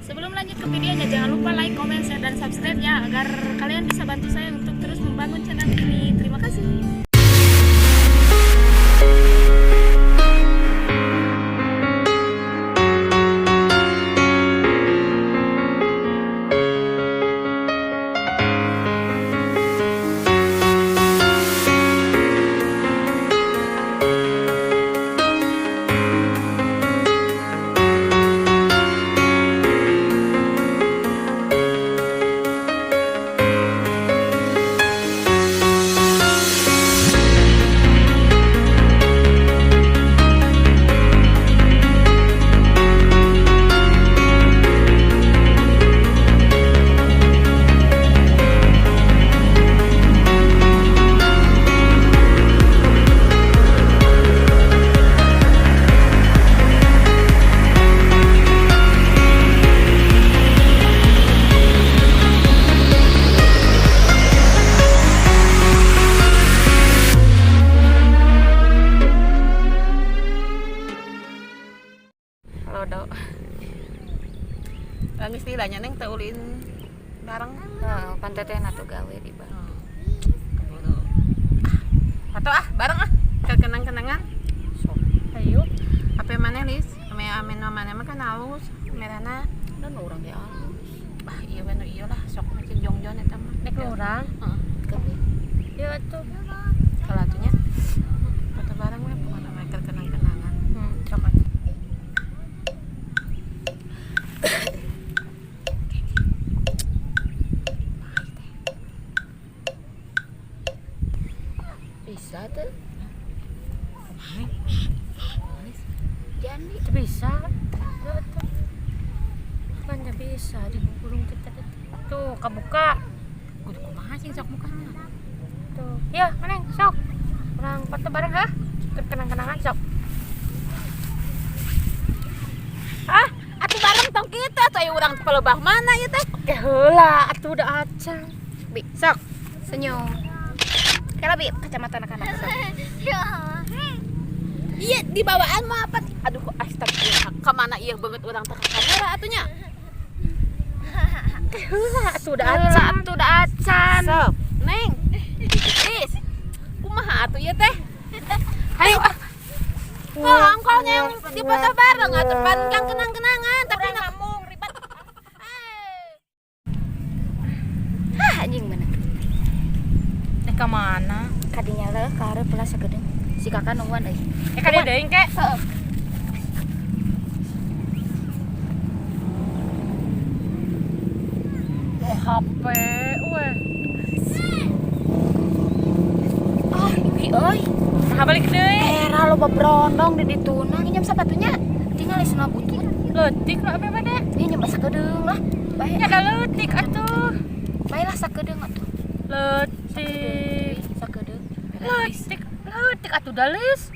Sebelum lanjut ke videonya, jangan lupa like, comment, share, dan subscribe ya, agar kalian bisa bantu saya untuk terus membangun channel ini. Terima kasih. Ang istilahnya neng teulin bareng. Pantetena tuh gawe di bawah. Atau bareng kenang-kenangan. Sok. Ayo. Apa mana lis? Ame amen mana mah kan halus. Merana Dan orang ya. iya bener iyalah sok macam jongjon eta mah. Nek orang. Heeh. Ya tuh. Kalatunya. Foto bareng mah pokona mah kenang-kenangan. Sok. Bisa tuh. Jadi bisa. Kan bisa digulung kita tuh kebuka. Kudu kumaha sih sok mukana. Tuh. Ya, Neng, sok. Orang foto bareng ha. Kenang-kenangan sok. Atuh bareng tong kita tuh urang pelebah mana ieu teh? Oke heula, atuh udah acan. Bi, sok. Senyum. Kela bi, kacamata anak-anak sok. Iya di bawaan mah apa? Aduh astagfirullah. Kemana iya banget urang teh ka kamera atunya? Heula, atuh udah acan. Atuh udah acan. Sok, Neng. Is. Kumaha atuh ieu teh? Hayu. Angkolnya yang di foto bareng atuh panjang kenang-kenangan tapi ngomong ribet. Anjing bener. Ka mana? Kadinya leuh ka hareup lah sagedeung. Si kakak nungguan euy. Ka dieu deui ke? Heeh. HP we. Ibi euy. Nah balik deui. Era loba brondong di dituna nginjem sabatunya. Tinggal isna butut. Leutik lah apa deh? Nginjem sakedeung lah. Bae. Nya da leutik atuh. Bae lah sakedeung atuh. Leutik. Sakedeung. Leutik atuh dalis.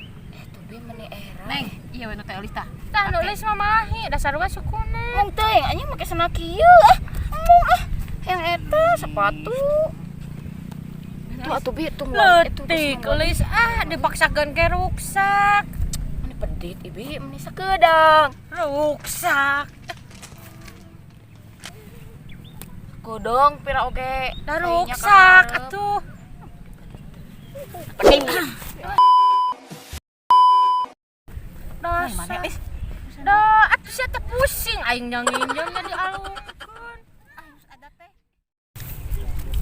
Tuh bi meni era. Neng, iya we nu teh eulis tah. Tah Nulis mamahi dasar we sukuna. mung teuing anjing make sana kieu mung yang eta sepatu. Tuh atuh bi tuh Leutik eulis dipaksakeun ke ruksak. Ini pedit ibi meni sakeudang. Ruksak. Godong pira oge. Da ruksak atuh. Dasar. Dah atuh sia teh pusing aing nyanginjem jadi alungkeun. Harus ada teh.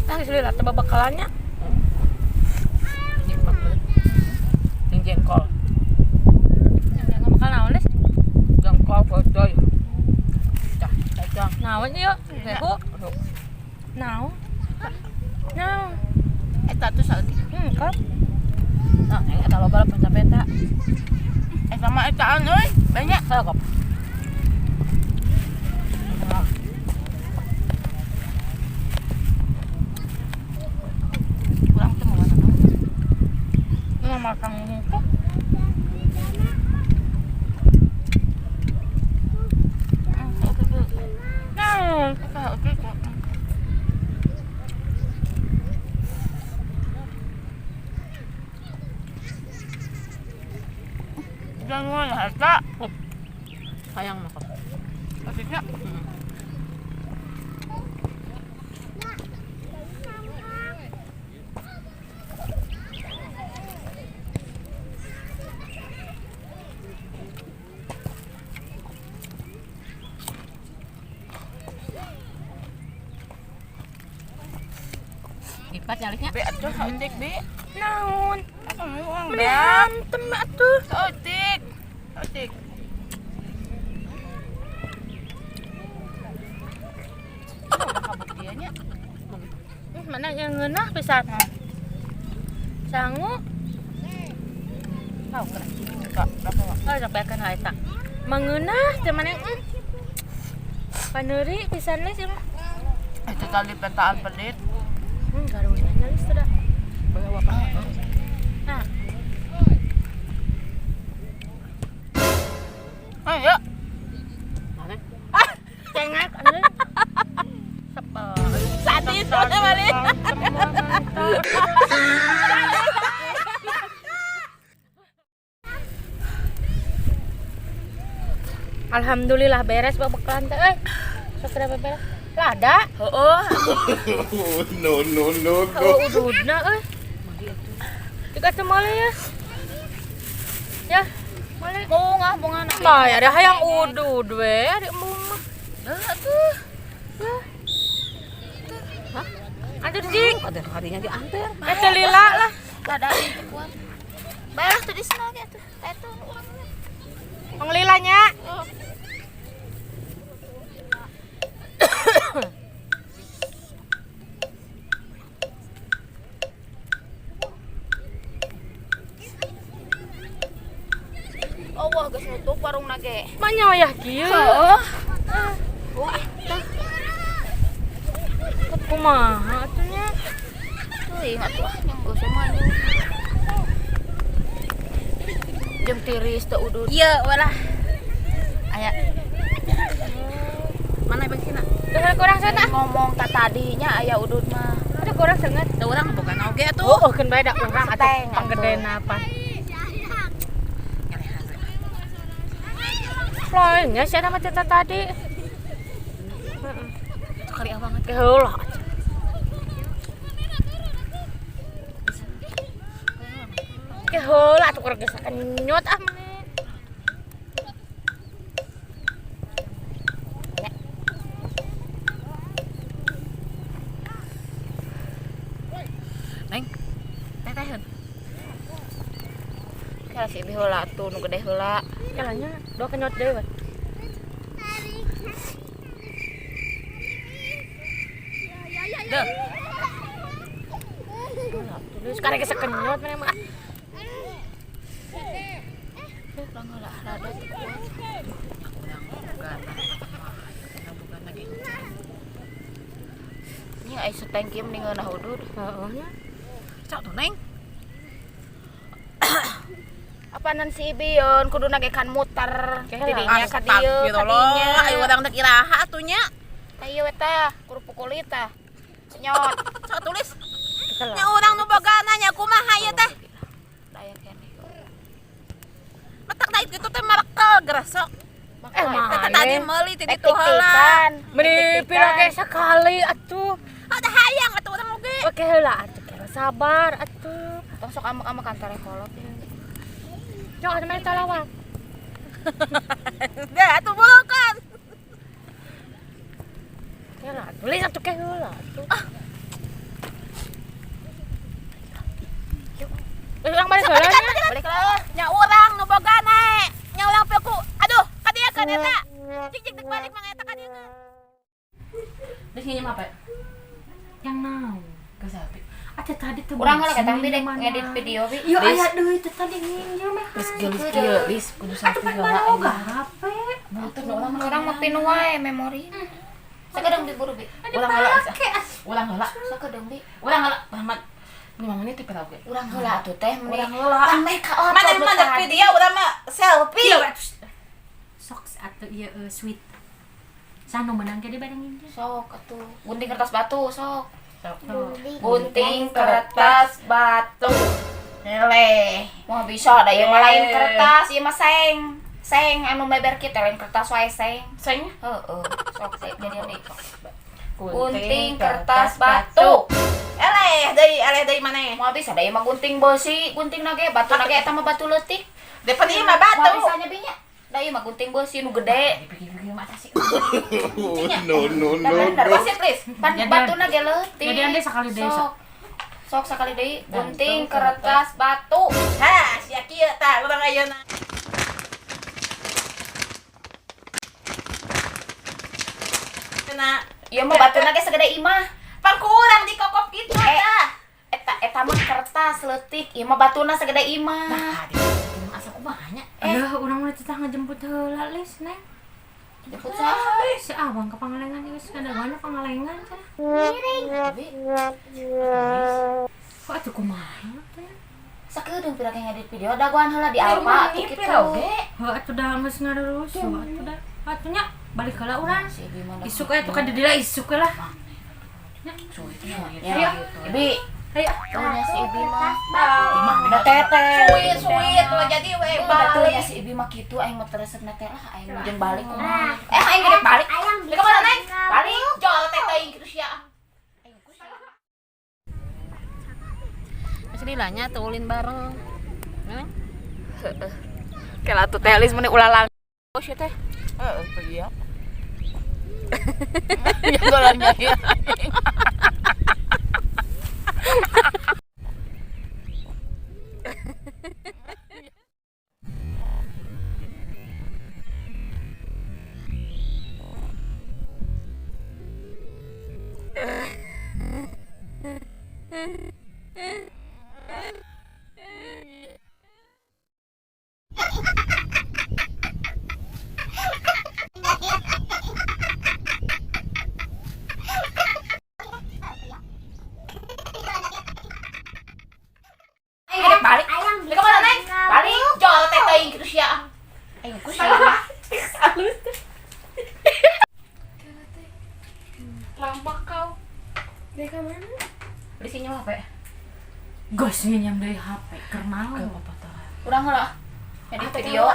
Tah geus lihat teh babakalannya. Jeung jengkol. Jangan makan naon les. Jengkol podoy. Tah, cacang. Naon ieu? Bu. Naon? Naon? Eta tuh salti. Kok. Nah, eta loba penta-penta. Sama etaan euy, banyak sok. Kurang teu mana naon. Nggak makan muka. Jangan harta. Sayang mah. Kasihnya. Baca listnya. Be atuh otik be. Naon? Uang be. Berantem atuh. Otik. Otik. Kabut dianya. Mana yang ngeunah pisan. Sangu. Tahu kan? Enggak, berapa? Oh, sampaikan hal eta. Mengeunah teh mana paneuri pisan geus mah. Itu tali petaan pedit. Karunya geus teh da. Bawa apa? Nah, Ayo. Mana? cengak anu. Sepel. Sadis udah balik. Alhamdulillah beres babakalan teh euy. Sok beres. Lada. Heeh. No, no, no, no. Oh, ududna euy. Dikasih male ya. Ya, male. Bunga anak. Nah, ada hayang udud we, adik mung mah. Atuh. Hah? Aduh, Jing. Ada harinya diantar. Eta lila lah. Lada itu kuat. Bayar tuh di sana gitu. Itu uangnya. Ang lilanya. Oh, wah, geus nutup warung nage. Manyoyah kieu. Heeh. Wah, tah. Kumaha atunya? Tuh ingat wah yang geus mah. Jeung tiris teh udud. Iya, walah. Aya. Mana bensinna? Dengan kurang sana. Ngomong tak tadinya aya udud mah. Ada kurang sangat. Da urang bukan oge atuh. Oh, keun bae da urang atuh Teng, panggedena apa. Floynya sih ada macet tadi. Itu kali banget. Keulah. Keulah tuh kurang geus kenyot ah mane. Neng. Teteheun. Kira si heula tuh nu gede heula. Kalanya do kenyot deui. Deh. Terus karek geus kenyot mane mah. Urang heula rada teu kuat. Bukan lagi. Ini aya setengki mending ngeunah udud. Heeh nya. Cak tuh, Neng. Apaanan si Bion kudu nage kan muter. Tidinya ka dieu, Astagfirullah, kadinya. ayo urang teh iraha atunya. Ayo eta, kerupuk kulit tah. Nyot. Sok tulis. Kelah. Nya urang nu boga nanya kumaha ieu teh. Daya kene. Matak da itu teh marekel geus sok. Eta tadi meuli ti ditu heula. Meni pila ge sekali atuh. Ada hayang atuh urang oge. Oke heula atuh kira sabar atuh. Tong sok amak-amak kantor kolot. Jong atuh mah talawang. Da atuh bulukan. Kela tulis atuh ke heula atuh. Urang balik heula nya. Balik lah. Nya urang nu boga nae. Nya urang pilku. Aduh, ka dieu kan eta. Cik dek balik mah eta ka dieu kan. Terus nyium apa? Yang naon? Kesapi. Ada tadi tuh. Urang heula katang bi dek ngedit video bi. Iya aya deui teh tadi nginjil mah. Terus geus kieu, lis kudu sapi heula. Boga HP. Motor urang mah Urang mah pinu wae memori. Sakadang diburu bi. Ulang heula. Ulang heula. Sakadang bi. Ulang heula. Rahmat. 5 menit teh oge. Urang heula atuh teh meni. Urang heula. Kan mereka otot. Mana video urang mah selfie. Sok atuh ieu sweet. Sanu menang ge di bareng nginjil. Sok atuh. Gunting kertas batu sok. Tuh. Gunting kertas batu. Lele. Wah bisa da ieu mah lain kertas, ieu mah seng. Seng anu meber kita lain kertas wae seng. Sengnya? Heeh. Sok seng jadi nih. Gunting kertas batu. Eleh deui maneh. Moal bisa da ieu mah gunting besi, gunting nage batu nage eta mah batu leutik. Depan ieu mah Moal batu. bisa nya binya. Da ieu mah gunting besi nu gede. Dipikir-pikir mah sih. No, no, Da no, bener no. pasti please. Kan Jadi- batu nage leutik. jadi ande sakali deui, Sok. Sok sekali deui. Gunting kertas batu. Ha, sia kieu tah urang ayeuna. Kena Ieu mah batuna ge segede imah. pangkurang di kokop gitu tah. Eta mah kertas leutik. Ieu mah batuna segede imah. Nah, di asa kumaha nya? Aduh, urang mah teteh ngajemput heula lis neng. Jemput saha? Si Abang ke Pangalengan geus kadawana Pangalengan cenah. Kok atuh kumaha teh? Sakedeung pira ge ngedit video dagoan heula di Alfa atuh kitu. Heuh atuh da geus ngarurus, atuh da. Atuh nya balik heula urang. Si Ibi mah Isuk aya tuh ka didila isuk lah. ya. Ibi, Hayu. tuhnya si Ibi mah. Udah teteh. Suit tuh jadi we Batunya balik. si Ibi mah kitu aing mah teresep teh lah aing mah jeung balik kumaha. Aing gede balik. Di kamana neng? Balik jol teh teuing kitu sia. Masih dilanya tuh ulin bareng. Neng. Kela tuh teh lis meni ulah lang. Oh sia teh. Iya. Ya golanya ya. Aing gede balik. Di kamana neng? Balik jol teh teuing kitu sia. Aing ku salah. Lambak kau. Dari ka mana? Di sini mah apa? Gos ngenyam dari HP karena apa tah. Urang heula. Edit video.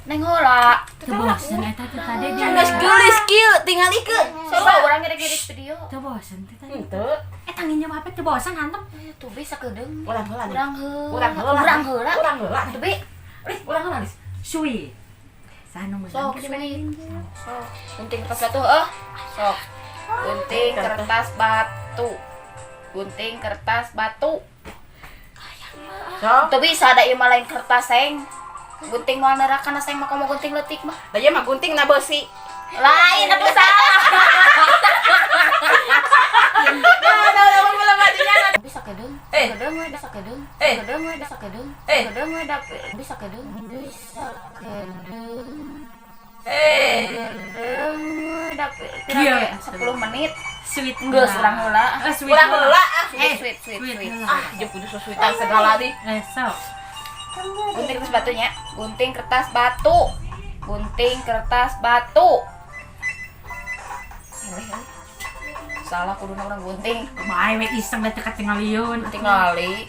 Neng heula. Teu bosen eta teh tadi dia. Geus geulis kieu tinggal ikeun. Coba urang ngedit video. Teu bosen teh tadi. Henteu. Eta ngenyam HP teu bosen hantem. Tuh bisa kedeung. Urang heula. Urang heula. Urang heula. Urang heula. Urang heula. Tuh bi. Urang heula lis. Sui. Sanu mah. Sok sweet. Sok. Gunting kertas batu Sok. Gunting kertas batu. Gunting kertas batu. So, Tuh bisa ada ieu mah lain kertas seng. Gunting moal neraka na seng mah komo gunting leutik mah. da ieu mah gunting na beusi. Lain atuh salah. Bisa kedeung. Kedeung we bisa kedeung. Kedeung we bisa kedeung. Kedeung we bisa kedeung. Bisa kedeung. Iya. 10 menit. Sweet. Geus urang heula. Sweet. Urang heula. Sweet. Ah, jeung kudu susuitan segala di. Sok. Gunting kertas batunya. Gunting kertas batu. Gunting kertas batu. Salah kuduna urang gunting. Bae we iseng da teu katingalieun. Tingali.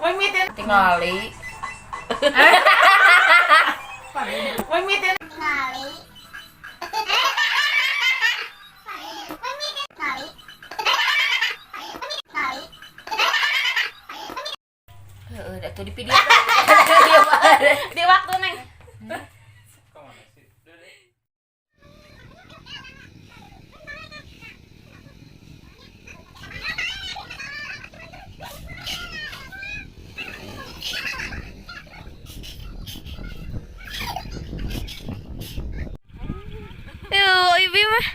Mimitin. Tingali. Mimitin. Heeh, da tuh di video. Di waktu neng. Yo, Ibi mah